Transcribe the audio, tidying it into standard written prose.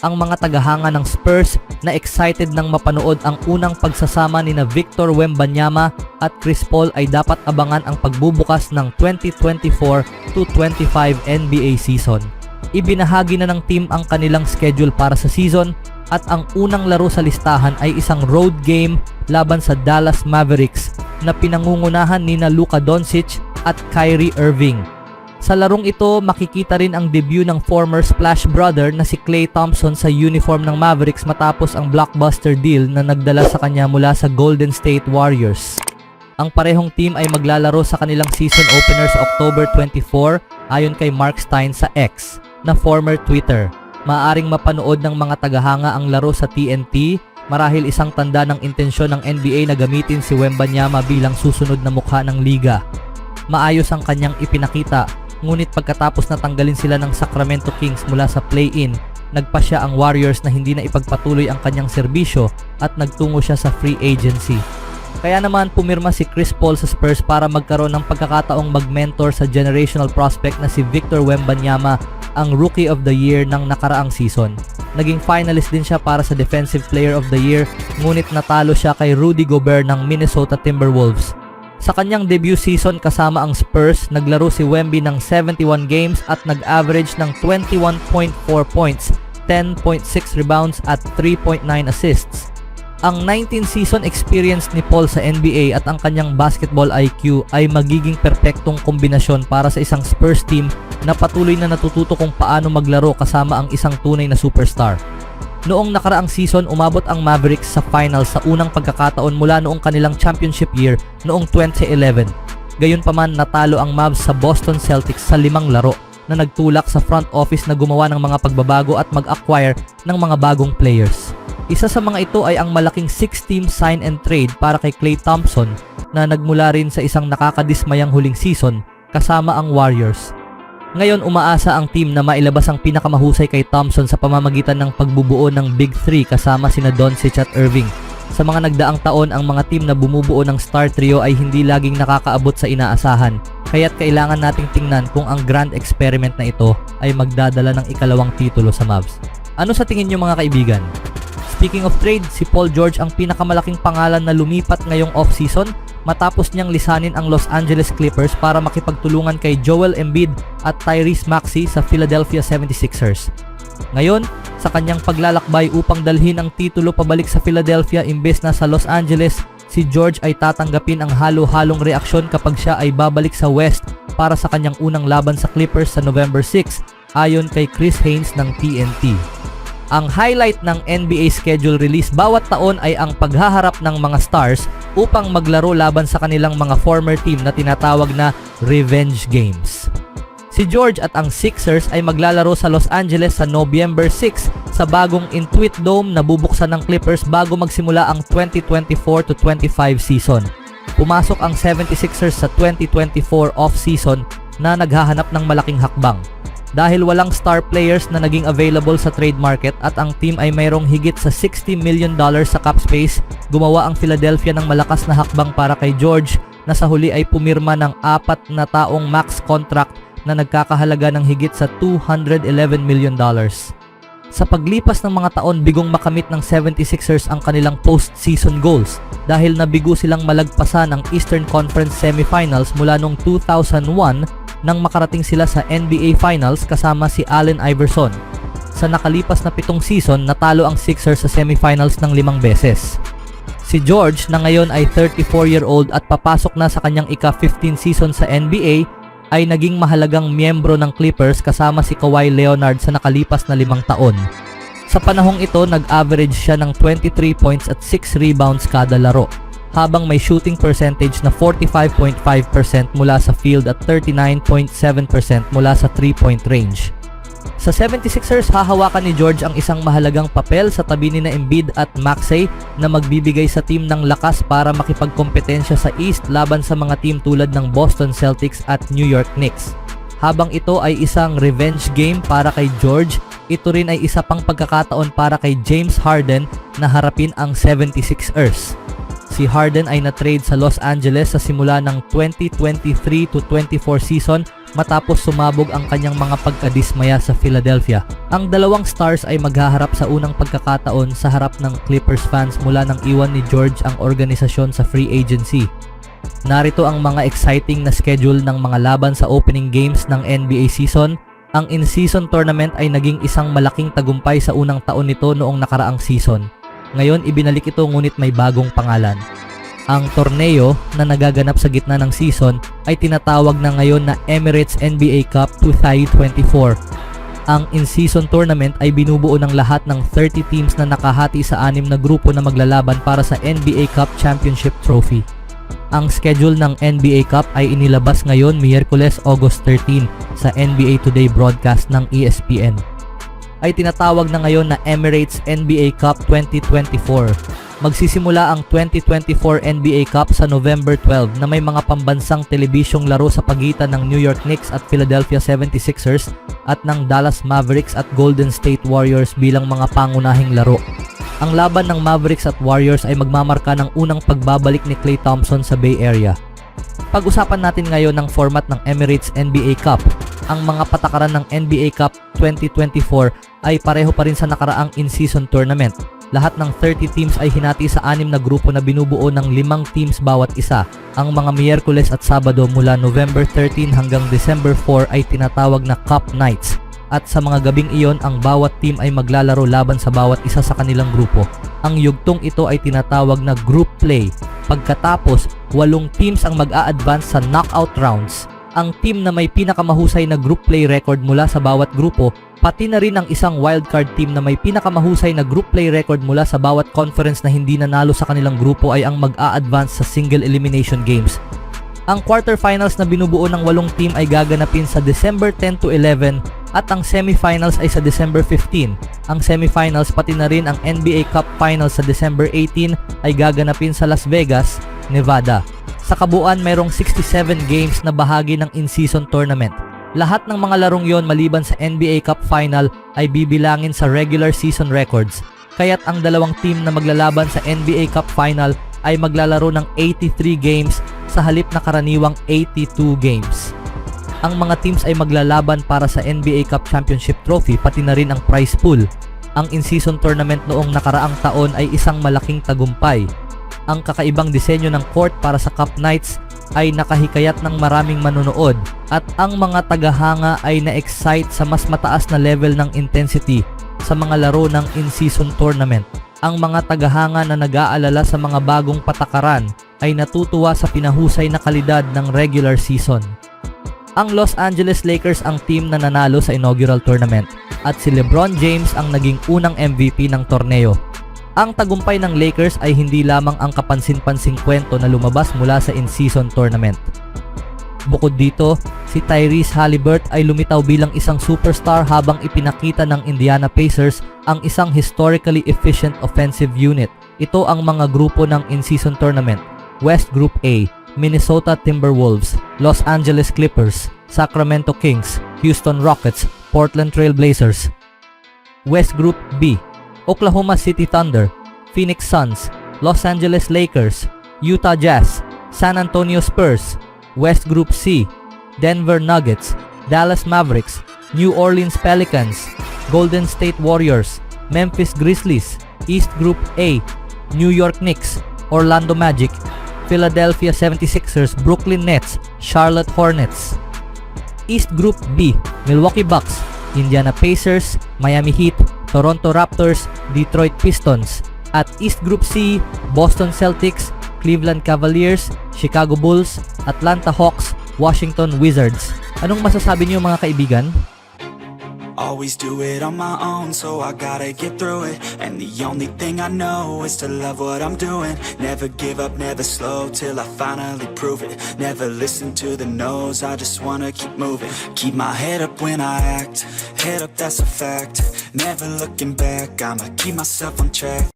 ang mga tagahanga ng Spurs na excited nang mapanood ang unang pagsasama ni Victor Wembanyama at Chris Paul ay dapat abangan ang pagbubukas ng 2024-25 NBA season. Ibinahagi na ng team ang kanilang schedule para sa season at ang unang laro sa listahan ay isang road game laban sa Dallas Mavericks na pinangungunahan nina Luka Doncic at Kyrie Irving. Sa larong ito, makikita rin ang debut ng former Splash brother na si Klay Thompson sa uniform ng Mavericks matapos ang blockbuster deal na nagdala sa kanya mula sa Golden State Warriors. Ang parehong team ay maglalaro sa kanilang season opener sa October 24 ayon kay Mark Stein sa X na former Twitter. Maaaring mapanood ng mga tagahanga ang laro sa TNT marahil isang tanda ng intensyon ng NBA na gamitin si Wembanyama bilang susunod na mukha ng liga. Maayos ang kanyang ipinakita, ngunit pagkatapos na tanggalin sila ng Sacramento Kings mula sa play-in, nagpasya ang Warriors na hindi na ipagpatuloy ang kanyang serbisyo at nagtungo siya sa free agency. Kaya naman pumirma si Chris Paul sa Spurs para magkaroon ng pagkakataong mag-mentor sa generational prospect na si Victor Wembanyama, ang Rookie of the Year ng nakaraang season. Naging finalist din siya para sa Defensive Player of the Year, ngunit natalo siya kay Rudy Gobert ng Minnesota Timberwolves. Sa kanyang debut season kasama ang Spurs, naglaro si Wemby ng 71 games at nag-average ng 21.4 points, 10.6 rebounds at 3.9 assists. Ang 19-season experience ni Paul sa NBA at ang kanyang basketball IQ ay magiging perpektong kombinasyon para sa isang Spurs team na patuloy na natututo kung paano maglaro kasama ang isang tunay na superstar. Noong nakaraang season, umabot ang Mavericks sa finals sa unang pagkakataon mula noong kanilang championship year noong 2011. Gayunpaman, natalo ang Mavs sa Boston Celtics sa 5 laro na nagtulak sa front office na gumawa ng mga pagbabago at mag-acquire ng mga bagong players. Isa sa mga ito ay ang malaking 6-team sign and trade para kay Klay Thompson na nagmula rin sa isang nakakadismayang huling season kasama ang Warriors. Ngayon, umaasa ang team na mailabas ang pinakamahusay kay Thompson sa pamamagitan ng pagbubuo ng Big 3 kasama sina Doncic at Irving. Sa mga nagdaang taon, ang mga team na bumubuo ng star trio ay hindi laging nakakaabot sa inaasahan, kaya't kailangan nating tingnan kung ang grand experiment na ito ay magdadala ng ikalawang titulo sa Mavs. Ano sa tingin niyo mga kaibigan? Speaking of trade, si Paul George ang pinakamalaking pangalan na lumipat ngayong off-season matapos niyang lisanin ang Los Angeles Clippers para makipagtulungan kay Joel Embiid at Tyrese Maxey sa Philadelphia 76ers. Ngayon, sa kanyang paglalakbay upang dalhin ang titulo pabalik sa Philadelphia imbes na sa Los Angeles, si George ay tatanggapin ang halo-halong reaksyon kapag siya ay babalik sa West para sa kanyang unang laban sa Clippers sa November 6 ayon kay Chris Haynes ng TNT. Ang highlight ng NBA schedule release bawat taon ay ang paghaharap ng mga stars upang maglaro laban sa kanilang mga former team na tinatawag na revenge games. Si George at ang Sixers ay maglalaro sa Los Angeles sa November 6 sa bagong Intuit Dome na bubuksan ng Clippers bago magsimula ang 2024-25 season. Pumasok ang 76ers sa 2024 off-season na naghahanap ng malaking hakbang. Dahil walang star players na naging available sa trade market at ang team ay mayroong higit sa $60 million sa cap space, gumawa ang Philadelphia ng malakas na hakbang para kay George na sa huli ay pumirma ng 4 na taong max contract na nagkakahalaga ng higit sa $211 million. Sa paglipas ng mga taon, bigong makamit ng 76ers ang kanilang postseason goals dahil nabigo silang malagpasan ang Eastern Conference Semifinals mula noong 2001 nang makarating sila sa NBA Finals kasama si Allen Iverson. Sa nakalipas na 7 season, natalo ang Sixers sa semifinals ng 5 beses. Si George na ngayon ay 34-year-old at papasok na sa kanyang ika-15 season sa NBA ay naging mahalagang miyembro ng Clippers kasama si Kawhi Leonard sa nakalipas na 5 taon. Sa panahong ito, nag-average siya ng 23 points at 6 rebounds kada laro, habang may shooting percentage na 45.5% mula sa field at 39.7% mula sa 3-point range. Sa 76ers, hahawakan ni George ang isang mahalagang papel sa tabi ni Embiid at Maxey na magbibigay sa team ng lakas para makipagkompetensya sa East laban sa mga team tulad ng Boston Celtics at New York Knicks. Habang ito ay isang revenge game para kay George, ito rin ay isa pang pagkakataon para kay James Harden na harapin ang 76ers. Si Harden ay na-trade sa Los Angeles sa simula ng 2023-24 season matapos sumabog ang kanyang mga pagkadismaya sa Philadelphia. Ang dalawang stars ay maghaharap sa unang pagkakataon sa harap ng Clippers fans mula nang iwan ni George ang organisasyon sa free agency. Narito ang mga exciting na schedule ng mga laban sa opening games ng NBA season. Ang in-season tournament ay naging isang malaking tagumpay sa unang taon nito noong nakaraang season. Ngayon ibinalik ito ngunit may bagong pangalan. Ang torneo na nagaganap sa gitna ng season ay tinatawag na ngayon na Emirates NBA Cup 2024. Ang in-season tournament ay binubuo ng lahat ng 30 teams na nakahati sa 6 na grupo na maglalaban para sa NBA Cup Championship Trophy. Ang schedule ng NBA Cup ay inilabas ngayon Miyerkules, August 13 sa NBA Today broadcast ng ESPN. Ay tinatawag na ngayon na Emirates NBA Cup 2024. Magsisimula ang 2024 NBA Cup sa November 12 na may mga pambansang telebisyong laro sa pagitan ng New York Knicks at Philadelphia 76ers at ng Dallas Mavericks at Golden State Warriors bilang mga pangunahing laro. Ang laban ng Mavericks at Warriors ay magmamarka ng unang pagbabalik ni Klay Thompson sa Bay Area. Pag-usapan natin ngayon ng format ng Emirates NBA Cup. Ang mga patakaran ng NBA Cup 2024 ay pareho pa rin sa nakaraang in-season tournament. Lahat ng 30 teams ay hinati sa 6 na grupo na binubuo ng 5 teams bawat isa. Ang mga Miyerkules at Sabado mula November 13 hanggang December 4 ay tinatawag na Cup Nights. At sa mga gabing iyon, ang bawat team ay maglalaro laban sa bawat isa sa kanilang grupo. Ang yugtong ito ay tinatawag na group play. Pagkatapos, 8 teams ang mag-a-advance sa knockout rounds. Ang team na may pinakamahusay na group play record mula sa bawat grupo, pati na rin ang isang wildcard team na may pinakamahusay na group play record mula sa bawat conference na hindi nanalo sa kanilang grupo ay ang mag-a-advance sa single elimination games. Ang quarterfinals na binubuo ng 8 team ay gaganapin sa December 10 to 11 at ang semifinals ay sa December 15. Ang semifinals pati na rin ang NBA Cup Finals sa December 18 ay gaganapin sa Las Vegas, Nevada. Sa kabuuan, mayroong 67 games na bahagi ng in-season tournament. Lahat ng mga larong yon maliban sa NBA Cup Final ay bibilangin sa regular season records. Kaya't ang dalawang team na maglalaban sa NBA Cup Final ay maglalaro ng 83 games sa halip na karaniwang 82 games. Ang mga teams ay maglalaban para sa NBA Cup Championship Trophy pati na rin ang prize pool. Ang in-season tournament noong nakaraang taon ay isang malaking tagumpay. Ang kakaibang disenyo ng court para sa Cup Nights ay nakahikayat ng maraming manonood at ang mga tagahanga ay na-excite sa mas mataas na level ng intensity sa mga laro ng in-season tournament. Ang mga tagahanga na nag-aalala sa mga bagong patakaran ay natutuwa sa pinahusay na kalidad ng regular season. Ang Los Angeles Lakers ang team na nanalo sa inaugural tournament at si LeBron James ang naging unang MVP ng torneo. Ang tagumpay ng Lakers ay hindi lamang ang kapansin-pansing kwento na lumabas mula sa in-season tournament. Bukod dito, si Tyrese Haliburton ay lumitaw bilang isang superstar habang ipinakita ng Indiana Pacers ang isang historically efficient offensive unit. Ito ang mga grupo ng in-season tournament: West Group A, Minnesota Timberwolves, Los Angeles Clippers, Sacramento Kings, Houston Rockets, Portland Trail Blazers. West Group B, Oklahoma City Thunder, Phoenix Suns, Los Angeles Lakers, Utah Jazz, San Antonio Spurs. West Group C, Denver Nuggets, Dallas Mavericks, New Orleans Pelicans, Golden State Warriors, Memphis Grizzlies. East Group A, New York Knicks, Orlando Magic, Philadelphia 76ers, Brooklyn Nets, Charlotte Hornets. East Group B, Milwaukee Bucks, Indiana Pacers, Miami Heat, Toronto Raptors, Detroit Pistons. At East Group C, Boston Celtics, Cleveland Cavaliers, Chicago Bulls, Atlanta Hawks, Washington Wizards. Anong masasabi niyo mga kaibigan? Always do it on my own, so I gotta get through it. And the only thing I know is to love what I'm doing. Never give up, never slow, till I finally prove it. Never listen to the no's, I just wanna keep moving. Keep my head up when I act, head up, that's a fact. Never looking back, I'ma keep myself on track.